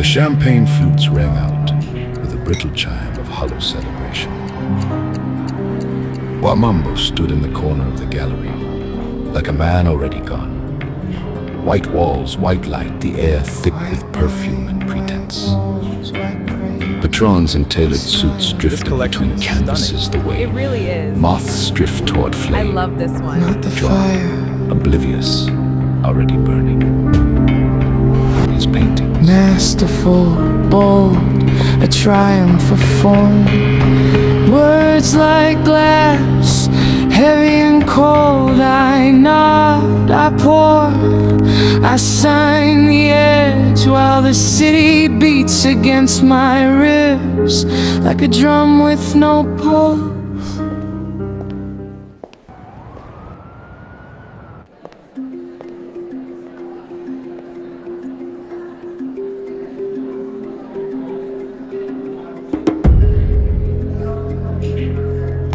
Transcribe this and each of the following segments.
The champagne flutes rang out with a brittle chime of hollow celebration. Wamambo stood in the corner of the gallery, like a man already gone. White walls, white light, the air thick with perfume and pretense. Patrons in tailored suits drifted between canvases the way It really is. moths drift toward I flame. love this one. Not the John, fire, oblivious, already burning. His paintings, masterful, bold, a triumph of form. Words like glass, heavy and cold. I nod, I pour, I sign the edge while the city beats against my ribs like a drum with no pulse.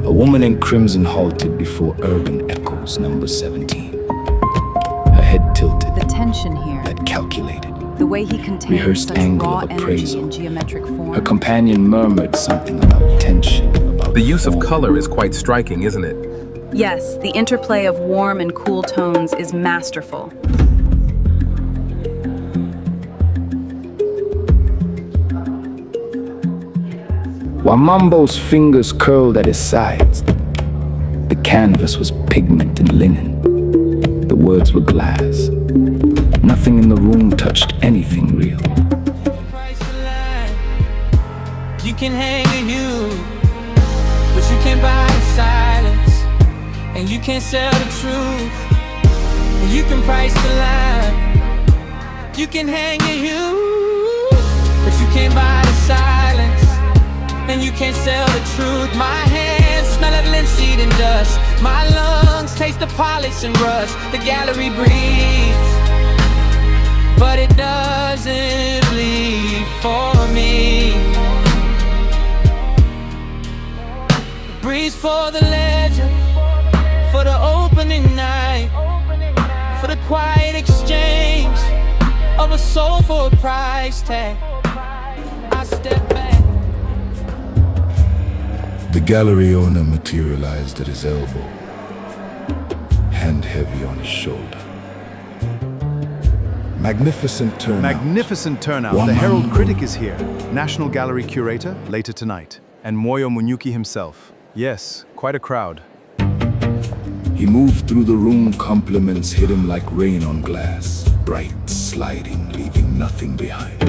a woman in crimson halted before Urban Echoes number 17. Her head tilted, The tension here, head calculated. the way he contains Rehearsed such angle raw of energy appraisal. in geometric form. Her companion murmured something about tension, about The use of form. color is quite striking, isn't it? Yes, the interplay of warm and cool tones is masterful. Wamambo's fingers curled at his sides. The canvas was pigment and linen. The words were glass. Nothing in the room touched anything real. You can hang a hue, but you can't buy the silence, and you can't sell the truth, and you can price the line. You can hang a hue, but you can't buy the silence, and you can't sell the truth. My hands smell of linseed and dust. My lungs taste the polish and rust. The gallery breathes, but it doesn't bleed for me. It breathes for the legend, for the opening night, for the quiet exchange of a soul for a price tag. I step back. The gallery owner materialized at his elbow, hand heavy on his shoulder. Magnificent turnout. Magnificent turnout. Wow. The Herald Critic is here. National Gallery Curator, later tonight. And Moyo Munyuki himself. Yes, quite a crowd. He moved through the room, compliments hit him like rain on glass, bright, sliding, leaving nothing behind.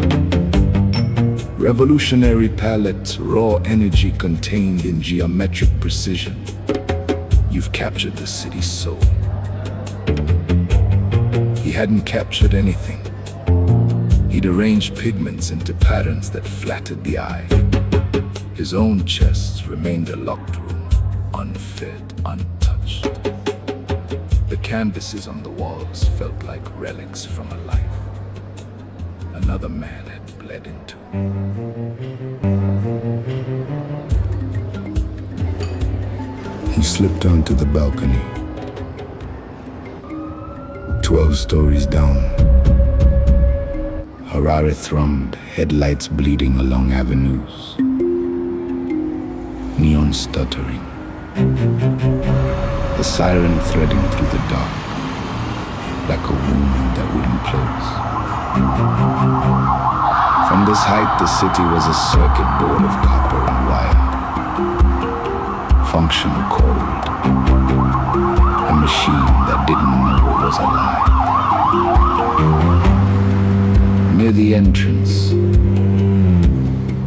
Revolutionary palette, raw energy contained in geometric precision. You've captured the city's soul. He hadn't captured anything. He'd arranged pigments into patterns that flattered the eye. His own chest remained a locked room, unfed, untouched. The canvases on the walls felt like relics from a life another man had bled into. He slipped onto the balcony. 12 stories down. Harare thrummed, headlights bleeding along avenues. Neon stuttering. A siren threading through the dark, like a wound that wouldn't close. From this height, the city was a circuit board of copper and wire. Functional cold. A machine that didn't know it was alive. Near the entrance,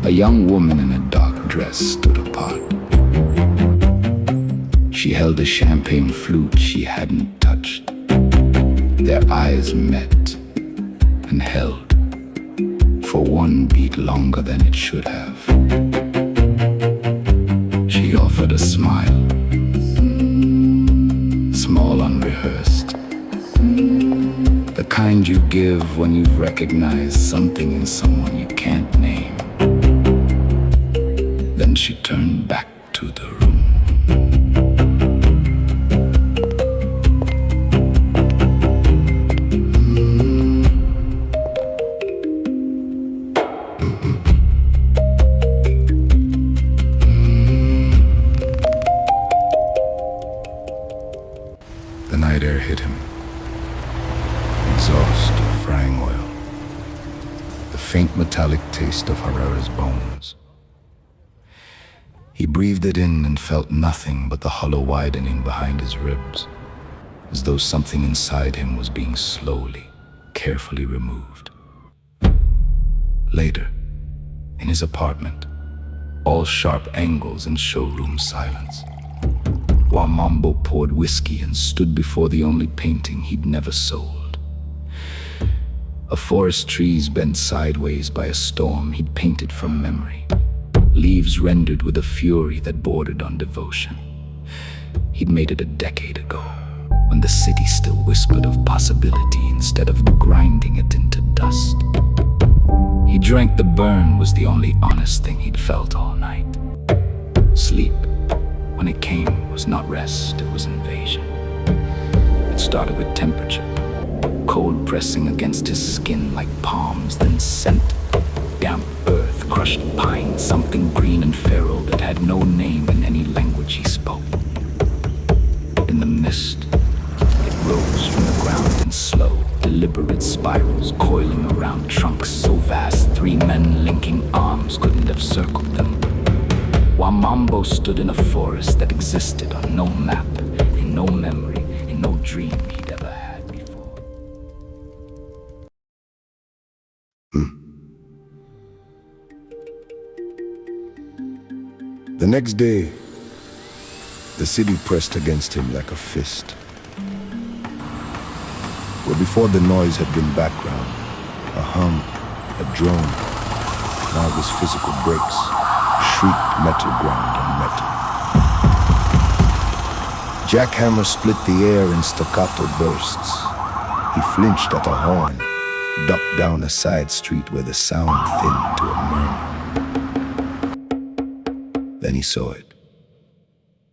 a young woman in a dark dress stood apart. She held a champagne flute she hadn't touched. Their eyes met and held for one beat longer than it should have. She offered a smile, small, unrehearsed. The kind you give when you've recognized something in someone you can't name. Then she turned back to the room. faint metallic taste of Herrera's bones. He breathed it in and felt nothing but the hollow widening behind his ribs, as though something inside him was being slowly, carefully removed. Later, in his apartment, all sharp angles and showroom silence, while Mambo poured whiskey and stood before the only painting he'd never sold. A forest trees bent sideways by a storm he'd painted from memory, leaves rendered with a fury that bordered on devotion. He'd made it a decade ago, when the city still whispered of possibility instead of grinding it into dust. He drank the burn was the only honest thing he'd felt all night. Sleep, when it came, was not rest, it was invasion. It started with temperature, cold pressing against his skin like palms, then scent, damp earth, crushed pine, something green and feral that had no name in any language he spoke. In the mist, it rose from the ground in slow, deliberate spirals, coiling around trunks so vast 3 men linking arms couldn't have circled them. While Mambo stood in a forest that existed on no map, in no memory, in no dream he'd ever had before. The next day, the city pressed against him like a fist. Where before the noise had been background, a hum, a drone, now it was physical breaks, shrieked metal ground on metal. Jackhammer split the air in staccato bursts. He flinched at a horn, ducked down a side street where the sound thinned to a murmur. Then he saw it.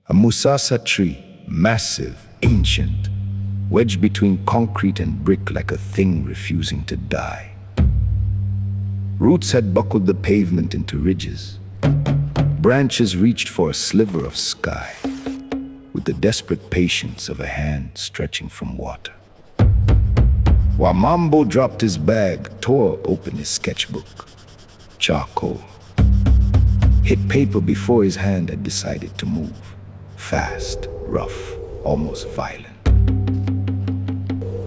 A musasa tree, massive, ancient, wedged between concrete and brick like a thing refusing to die. Roots had buckled the pavement into ridges. Branches reached for a sliver of sky, with the desperate patience of a hand stretching from water. While Mambo dropped his bag, tore open his sketchbook. Charcoal. Hit paper before his hand had decided to move. Fast, rough, almost violent.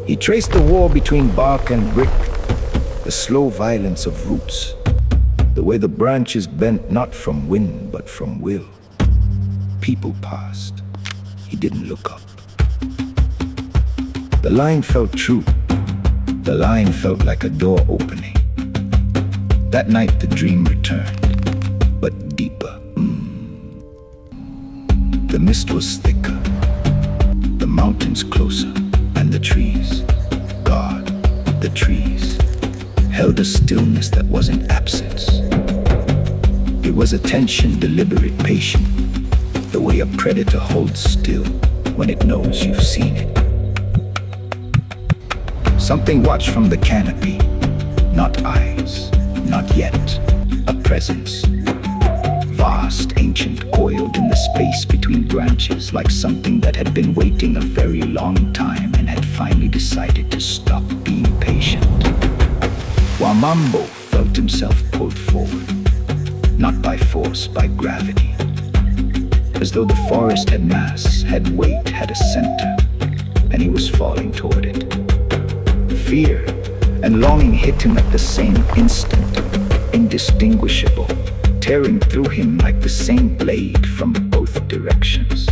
He traced the wall between bark and brick, the slow violence of roots, the way the branches bent not from wind but from will. People passed. He didn't look up. The line felt true. The line felt like a door opening. That night the dream returned, but deeper. The mist was thicker, the mountains closer, and the trees, God, the trees, held a stillness that wasn't absence. It was attention, deliberate, patient, the way a predator holds still when it knows you've seen it. Something watched from the canopy, not eyes, not yet, a presence. Vast, ancient, coiled in the space between branches, like something that had been waiting a very long time and had finally decided to stop being patient. While Mambo felt himself pulled forward, not by force, by gravity, as though the forest had mass, had weight, had a center, and he was falling toward it. Fear and longing hit him at the same instant, indistinguishable, tearing through him like the same blade from both directions.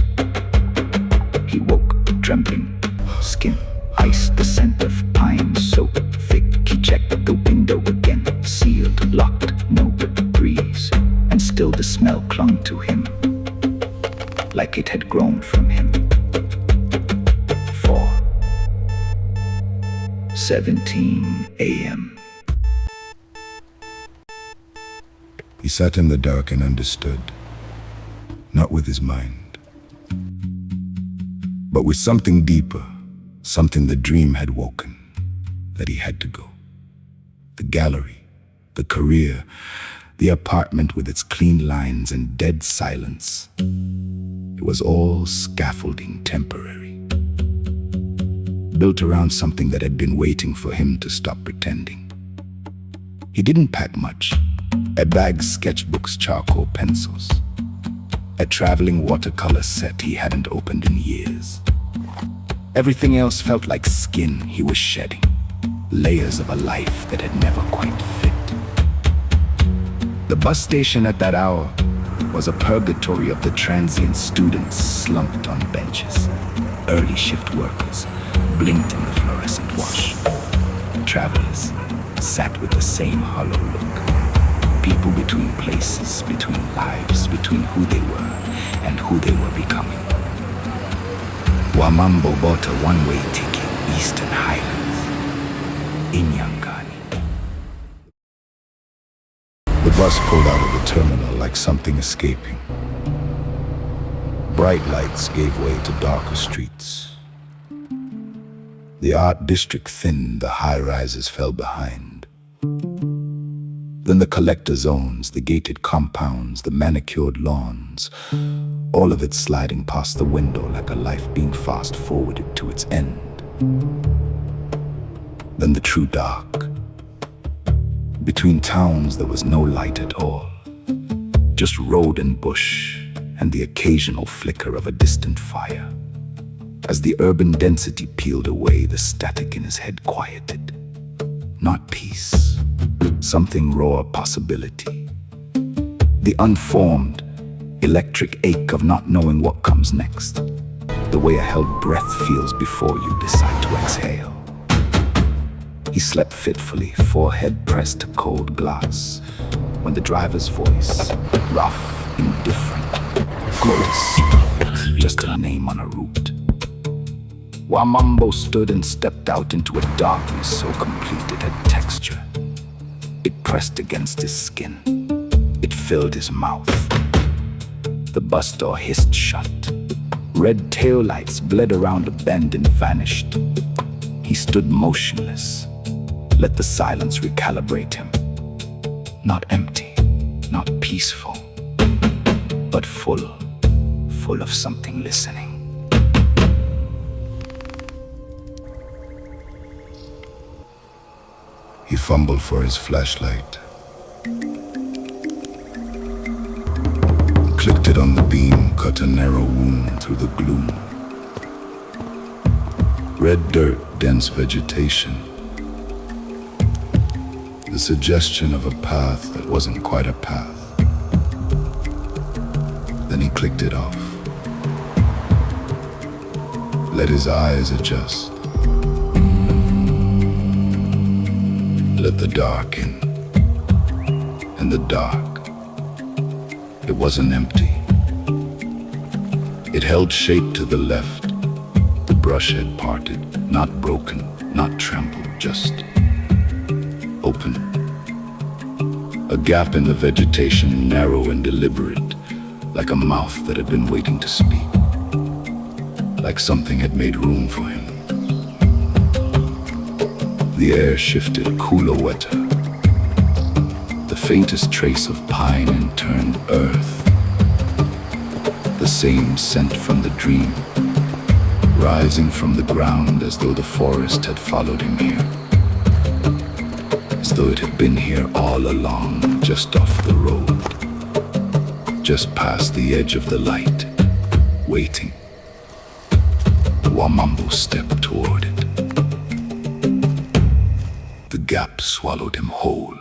He woke, trembling, skin iced, the scent of pine so thick. He checked the window again, sealed, locked, no breeze, and still the smell clung to him, like it had grown from him. 4:17 a.m. He sat in the dark and understood, not with his mind, but with something deeper, something the dream had woken, that he had to go. The gallery, the career, the apartment with its clean lines and dead silence. It was all scaffolding temporary, built around something that had been waiting for him to stop pretending. He didn't pack much. A bag, sketchbooks, charcoal, pencils. A traveling watercolor set he hadn't opened in years. Everything else felt like skin he was shedding, layers of a life that had never quite fit. The bus station at that hour was a purgatory of the transient students slumped on benches. Early shift workers blinked in the fluorescent wash. Travelers sat with the same hollow look. People between places, between lives, between who they were and who they were becoming. Wamambo bought a one-way ticket, Eastern Highlands, in Yangani. The bus pulled out of the terminal like something escaping. Bright lights gave way to darker streets. The art district thinned, the high-rises fell behind. Then the collector zones, the gated compounds, the manicured lawns, all of it sliding past the window like a life being fast-forwarded to its end. Then the true dark. Between towns there was no light at all, just road and bush and the occasional flicker of a distant fire. As the urban density peeled away, the static in his head quieted. Not peace, something raw possibility. The unformed, electric ache of not knowing what comes next. The way a held breath feels before you decide to exhale. He slept fitfully, forehead pressed to cold glass, when the driver's voice, rough, indifferent, good, just a name on a route. Wamambo stood and stepped out into a darkness so complete it had texture. It pressed against his skin. It filled his mouth. The bus door hissed shut. Red taillights bled around a bend and vanished. He stood motionless. Let the silence recalibrate him. Not empty, not peaceful, but full of something listening. He fumbled for his flashlight, clicked it on the beam, cut a narrow wound through the gloom. Red dirt, dense vegetation, the suggestion of a path that wasn't quite a path. Then he clicked it off, let his eyes adjust. Let the dark in. And the dark, it wasn't empty. It held shape to the left. The brush had parted, not broken, not trampled, just open. A gap in the vegetation, narrow and deliberate, like a mouth that had been waiting to speak, like something had made room for him. The air shifted, cooler, wetter. The faintest trace of pine and turned earth. The same scent from the dream, rising from the ground as though the forest had followed him here. As though it had been here all along, just off the road. Just past the edge of the light, waiting. Wamambo stepped toward it. The gap swallowed him whole.